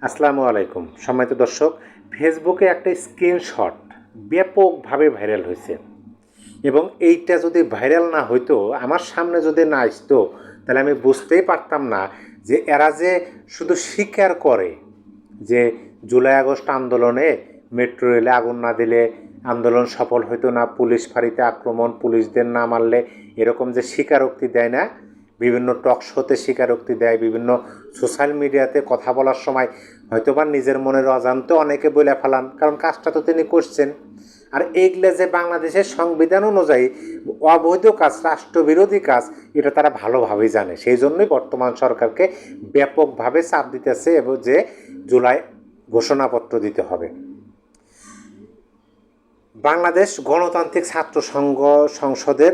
আসসালামু আলাইকুম সম্মানিত দর্শক। ফেসবুকে একটা স্ক্রিনশট ব্যাপকভাবে ভাইরাল হয়েছে এবং এইটা যদি ভাইরাল না হইতো, আমার সামনে যদি না আসতো, তাহলে আমি বুঝতেই পারতাম না যে এরা যে শুধু স্বীকার করে যে জুলাই আগস্ট আন্দোলনে মেট্রো রেলে আগুন না দিলে আন্দোলন সফল হইতো না, পুলিশ ফাঁড়িতে আক্রমণ, পুলিশদের না মারলে, এরকম যে স্বীকারোক্তি দেয় না, বিভিন্ন টক শোতে স্বীকারোক্তি দেয়, বিভিন্ন সোশ্যাল মিডিয়াতে কথা বলার সময় হয়তোবা নিজের মনের অজান্তে অনেকে বলে ফেলান, কারণ কাজটা তো তিনি করছেন। আর এইগুলো যে বাংলাদেশের সংবিধান অনুযায়ী অবৈধ কাজ, রাষ্ট্রবিরোধী কাজ, এটা তারা ভালোভাবেই জানে। সেই জন্যই বর্তমান সরকারকে ব্যাপকভাবে চাপ দিতেছে এবং যে জুলাই ঘোষণাপত্র দিতে হবে। বাংলাদেশ গণতান্ত্রিক ছাত্র সংঘ সংসদের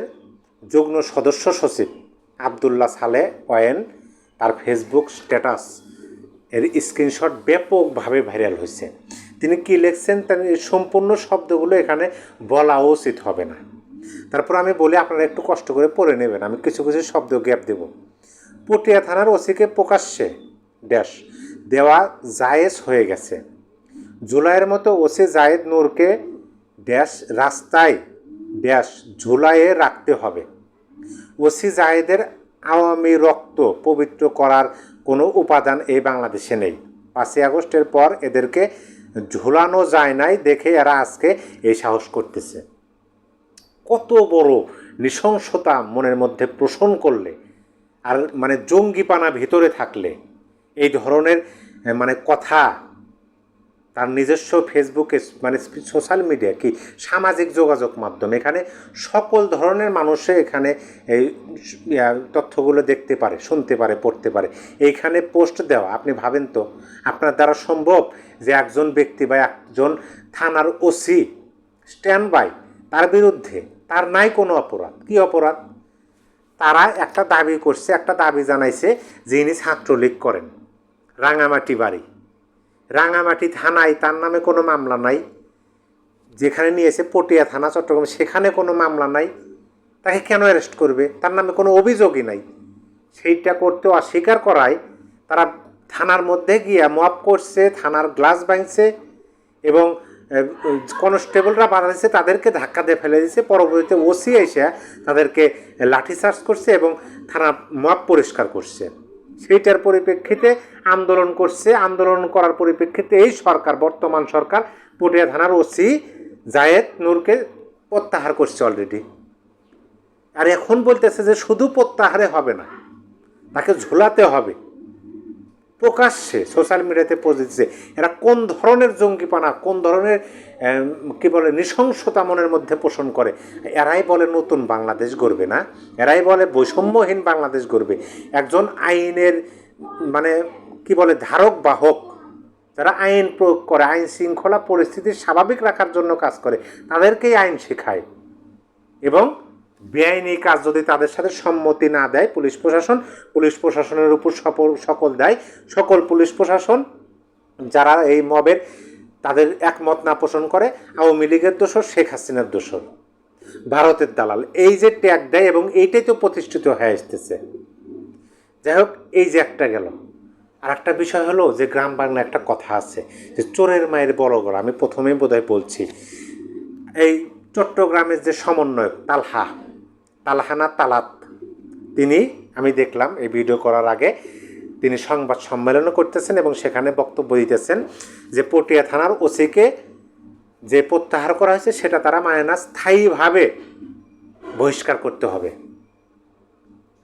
যুগ্ম সদস্য সচিব আবদুল্লাহ সালেহ ওয়েন তার ফেসবুক স্ট্যাটাস এর স্ক্রিনশট ব্যাপকভাবে ভাইরাল হয়েছে। তিনি কি লিখছেন তার সম্পূর্ণ শব্দগুলো এখানে বলা উচিত হবে না, তারপর আমি বলি, আপনারা একটু কষ্ট করে পড়ে নেবেন, আমি কিছু কিছু শব্দ গ্যাপ দেব। পটিয়া থানার ওসিকে প্রকাশ্যে ড্যাশ দেওয়া জায়েজ হয়ে গেছে। জুলাইয়ের মতো ওসি জায়েদ নূরকে ড্যাশ রাস্তায় ড্যাশ ঝুলাইয়ে রাখতে হবে। ওসি জায়েদের আওয়ামী রক্ত পবিত্র করার কোনো উপাদান এই বাংলাদেশে নেই। 5ই আগস্টের পর এদেরকে ঝুলানো যায় নাই দেখে এরা আজকে এই সাহস করতেছে। কত বড় নৃশংসতা মনের মধ্যে পোষণ করলে আর জঙ্গিপানা ভিতরে থাকলে এই ধরনের কথা তার নিজস্ব ফেসবুকে সোশ্যাল মিডিয়া কি সামাজিক যোগাযোগ মাধ্যম, এখানে সকল ধরনের মানুষে এখানে এই তথ্যগুলো দেখতে পারে, শুনতে পারে, পড়তে পারে। এইখানে পোস্ট দেওয়া, আপনি ভাবেন তো আপনার দ্বারা সম্ভব যে একজন ব্যক্তি বা একজন থানার ওসি স্ট্যান্ড বাই, তার বিরুদ্ধে তার নাই কোনো অপরাধ, কি অপরাধ? তারা একটা দাবি করছে, একটা দাবি জানাইছে যে ইনি ছাত্রলীগ করেন, রাঙামাটি বাড়ি, রাঙামাটি থানায় তার নামে কোনো মামলা নাই, যেখানে নিয়েছে পটিয়া থানা চট্টগ্রাম সেখানে কোনো মামলা নাই, তাকে কেন অ্যারেস্ট করবে? তার নামে কোনো অভিযোগই নাই। সেইটা করতে অস্বীকার করায় তারা থানার মধ্যে গিয়ে মপ করছে, থানার গ্লাস ভাঙছে এবং কনস্টেবলরা বাধা দিচ্ছে, তাদেরকে ধাক্কা দিয়ে ফেলে দিচ্ছে। পরবর্তীতে ওসি এসে তাদেরকে লাঠিচার্জ করছে এবং থানা মপ পরিষ্কার করছে। সেইটার পরিপ্রেক্ষিতে আন্দোলন করছে। আন্দোলন করার পরিপ্রেক্ষিতে এই সরকার, বর্তমান সরকার, পটিয়া থানার ওসি জায়েদ নূরকে প্রত্যাহার করছে অলরেডি। আর এখন বলতেছে যে শুধু প্রত্যাহারে হবে না, তাকে ঝোলাতে হবে। প্রকাশ্যে সোশ্যাল মিডিয়াতে পোস্ট দিচ্ছে। এরা কোন ধরনের জঙ্গিপানা, কোন ধরনের নৃশংসতা মনের মধ্যে পোষণ করে? এরাই বলে নতুন বাংলাদেশ গড়বে না, এরাই বলে বৈষম্যহীন বাংলাদেশ গড়বে। একজন আইনের ধারক বাহক, যারা আইন প্রয়োগ করে, আইন শৃঙ্খলা পরিস্থিতি স্বাভাবিক রাখার জন্য কাজ করে, তাদেরকেই আইন শেখায়। এবং বেআইনি কাজ যদি তাদের সাথে সম্মতি না দেয় পুলিশ প্রশাসন, পুলিশ প্রশাসনের উপর সকল দায়, সকল পুলিশ প্রশাসন যারা এই মবের তাদের একমত না পোষণ করে, আওয়ামী লীগের দোষর, শেখ হাসিনার দোষর, ভারতের দালাল, এই যে ট্যাগ দেয় এবং এইটাই তো প্রতিষ্ঠিত হয়ে আসতেছে। যাই হোক, এই যে একটা গেল। আর একটা বিষয় হলো যে গ্রাম বাংলা একটা কথা আছে যে চোরের মায়ের বড় গলা। আমি প্রথমেই বোধহয় বলছি, এই চট্টগ্রামের যে সমন্বয়ক তালহানা তালাত, তিনি, আমি দেখলাম এই ভিডিও করার আগে তিনি সংবাদ সম্মেলনও করতেছেন এবং সেখানে বক্তব্য দিতেছেন যে পটিয়া থানার ওসিকে যে প্রত্যাহার করা হয়েছে সেটা তারা স্থায়ীভাবে বহিষ্কার করতে হবে।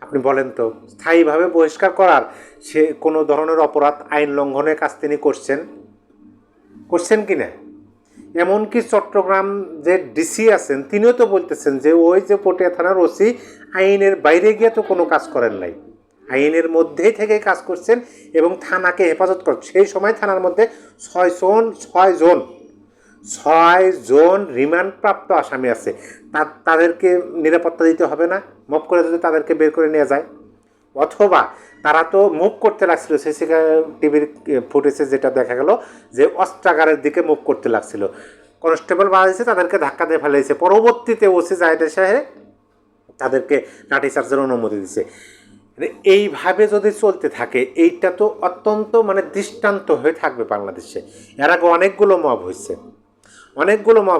আপনি বলেন তো, স্থায়ীভাবে বহিষ্কার করার সে কোনো ধরনের অপরাধ, আইন লঙ্ঘনের কাজ তিনি করছেন কি না? এমনকি চট্টগ্রাম যে ডিসি আছেন তিনিও তো বলতেছেন যে ওই যে পটিয়া থানার ওসি আইনের বাইরে গিয়ে তো কোনো কাজ করেন নাই, আইনের মধ্যেই থেকে কাজ করছেন এবং থানাকে হেফাজত করছেন। সেই সময় থানার মধ্যে 6 জন রিমান্ডপ্রাপ্ত আসামি আছে। তাদেরকে নিরাপত্তা দিতে হবে না? মুভ করে যদি তাদেরকে বের করে নিয়ে যায়, অথবা তারা তো মুভ করতে লাগছিল, সিসিটিভির ফুটেজে যেটা দেখা গেল যে অস্ত্রাগারের দিকে মুভ করতে লাগছিল, কনস্টেবল বাধা দিয়েছে, তাদেরকে ধাক্কা দিয়ে ফেলে দিয়েছে। পরবর্তীতে ওসি জায়েদ সাহেব তাদেরকে লাঠিচার্জের অনুমতি দিচ্ছে। মানে এইভাবে যদি চলতে থাকে এইটা তো অত্যন্ত মানে দৃষ্টান্ত হয়ে থাকবে বাংলাদেশে। এর আগে অনেকগুলো মব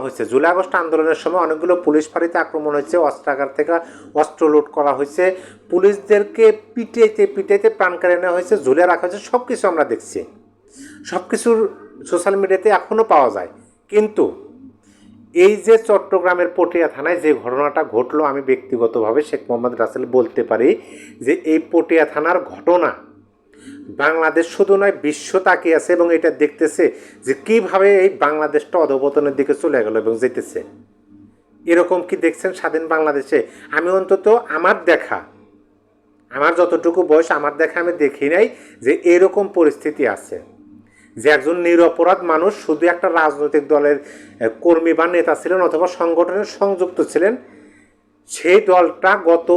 হয়েছে জুলাই আগস্ট আন্দোলনের সময় অনেকগুলো পুলিশ ফাঁড়িতে আক্রমণ হয়েছে, অস্ত্রাগার থেকে অস্ত্র লুট করা হয়েছে, পুলিশদেরকে পিটাইতে প্রাণ কেড়ে নেওয়া হয়েছে, ঝুলে রাখা হয়েছে, সব কিছু আমরা দেখছি, সব কিছুর সোশ্যাল মিডিয়াতে এখনও পাওয়া যায়। কিন্তু এই যে চট্টগ্রামের পটিয়া থানায় যে ঘটনাটা ঘটলো, আমি ব্যক্তিগতভাবে শেখ মোহাম্মদ রাসেল বলতে পারি যে এই পটিয়া থানার ঘটনা বাংলাদেশ শুধু নয় বিশ্ব তাকিয়ে আছে এবং এটা দেখতেছে যে কিভাবে এই বাংলাদেশটা অধঃপতনের দিকে চলে গেল এবং যেতেছে। এরকম কি দেখছেন স্বাধীন বাংলাদেশে? আমি অন্তত আমার যতটুকু বয়স আমার দেখা আমি দেখি নাই যে এরকম পরিস্থিতি আছে যে একজন নিরপরাধ মানুষ শুধু একটা রাজনৈতিক দলের কর্মী বা নেতা ছিলেন অথবা সংগঠনের সংযুক্ত ছিলেন, সেই দলটা গত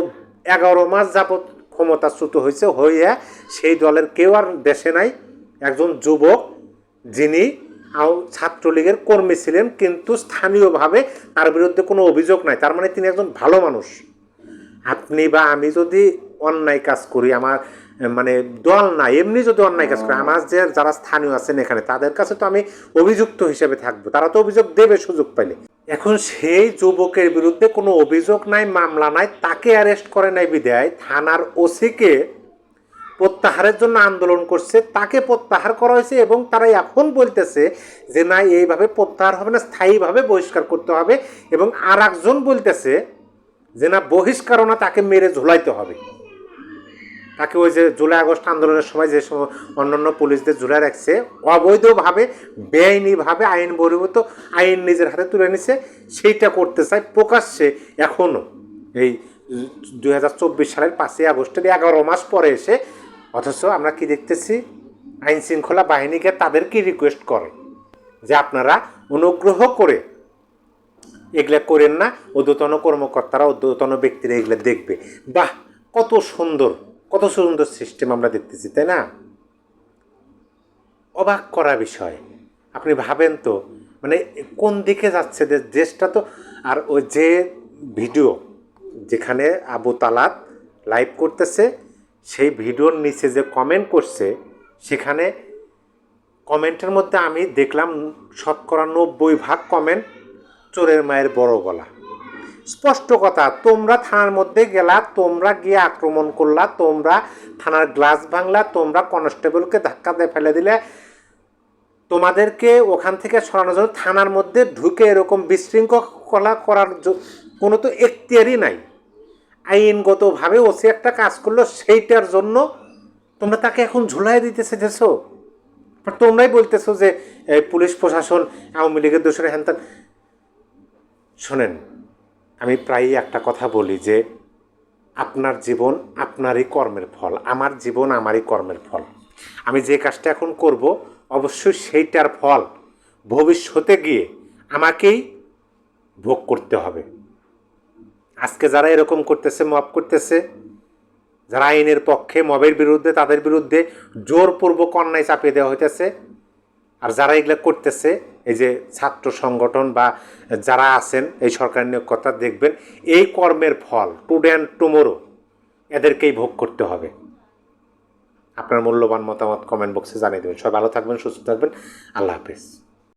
11 মাস যাবৎ ক্ষমতাচ্যুত হইয়া সেই দলের কেউ আর দেশে নাই। একজন যুবক যিনি ছাত্রলীগের কর্মী ছিলেন কিন্তু স্থানীয়ভাবে তার বিরুদ্ধে কোনো অভিযোগ নাই, তার মানে তিনি একজন ভালো মানুষ। আপনি বা আমি যদি অন্যায় কাজ করি, আমার মানে দল না এমনি যদি অন্যায় কাজ করি, আমার যে যারা স্থানীয় আছেন এখানে তাদের কাছে তো আমি অভিযুক্ত হিসেবে থাকবো, তারা তো অভিযোগ দেবে সুযোগ পাইলে। এখন সেই যুবকের বিরুদ্ধে কোনো অভিযোগ নাই, মামলা নাই, তাকে অ্যারেস্ট করে নাই বিদায় থানার ওসিকে প্রত্যাহারের জন্য আন্দোলন করছে, তাকে প্রত্যাহার করা হয়েছে এবং তারা এখন বলতেছে যে না এইভাবে প্রত্যাহার হবে না, স্থায়ীভাবে বহিষ্কার করতে হবে। এবং আর একজন বলতেছে যে না বহিষ্কারও না, তাকে মেরে ঝুলাইতে হবে। তাকে ওই যে জুলাই আগস্ট আন্দোলনের সময় যে সময় অন্যান্য পুলিশদের ঝুলাই রাখছে অবৈধভাবে বেআইনিভাবে আইন বহির্ভূত আইন নিজের হাতে তুলে নিছে, সেইটা করতে চায় প্রকাশ্যে এখনও এই 2024 সালের 5ই আগস্টের 11 মাস পরে এসে। অথচ আমরা কি দেখতেছি, আইন শৃঙ্খলা বাহিনীকে তাদেরকে রিকোয়েস্ট করে যে আপনারা অনুগ্রহ করে এগুলা করেন না, ঊর্ধ্বতন কর্মকর্তারা ঊর্ধ্বতন ব্যক্তিরা এগুলো দেখবে। বাহ, কত সুন্দর সিস্টেম আমরা দেখতেছি, তাই না? অবাক করা বিষয়। আপনি ভাবেন তো মানে কোন দিকে যাচ্ছে দেশটা তো। আর ওই যে ভিডিও যেখানে আবু তালাত লাইভ করতেছে, সেই ভিডিওর নিচে যে কমেন্ট করছে, সেখানে কমেন্টের মধ্যে আমি দেখলাম 90% কমেন্ট চোরের মায়ের বড় গলা। স্পষ্ট কথা, তোমরা থানার মধ্যে গেলা, তোমরা গিয়ে আক্রমণ করলা, তোমরা থানার গ্লাস ভাঙলা, তোমরা কনস্টেবলকে ধাক্কা দিয়ে ফেলে দিলে, তোমাদেরকে ওখান থেকে সরানোর জন্য থানার মধ্যে ঢুকে এরকম বিশৃঙ্খলা করার কোনো তো এখতিয়ারই নাই। আইনগতভাবে ওসি একটা কাজ করলো, সেইটার জন্য তোমরা তাকে এখন ঝুলাই দিতেছে দেশো। তোমরাই বলতেছো যে পুলিশ প্রশাসন আওয়ামী লীগের দোষরে হ্যান। শোনেন, আমি প্রায়ই একটা কথা বলি যে আপনার জীবন আপনারই কর্মের ফল, আমার জীবন আমারই কর্মের ফল। আমি যে কাজটা এখন করব অবশ্যই সেইটার ফল ভবিষ্যতে গিয়ে আমাকেই ভোগ করতে হবে। আজকে যারা এরকম করতেছে, মব করতেছে, যারা আইনের পক্ষে মবের বিরুদ্ধে, তাদের বিরুদ্ধে জোরপূর্বক অন্যায় চাপিয়ে দেওয়া হইতেছে। আর যারা এগুলো করতেছে, এই যে ছাত্র সংগঠন বা যারা আছেন এই সরকারি নিয়োগকর্তা, দেখবেন এই কর্মের ফল টুডে অ্যান্ড টুমোরো এদেরকেই ভোগ করতে হবে। আপনার মূল্যবান মতামত কমেন্ট বক্সে জানিয়ে দেবেন। সবাই ভালো থাকবেন, সুস্থ থাকবেন। আল্লাহ হাফেজ।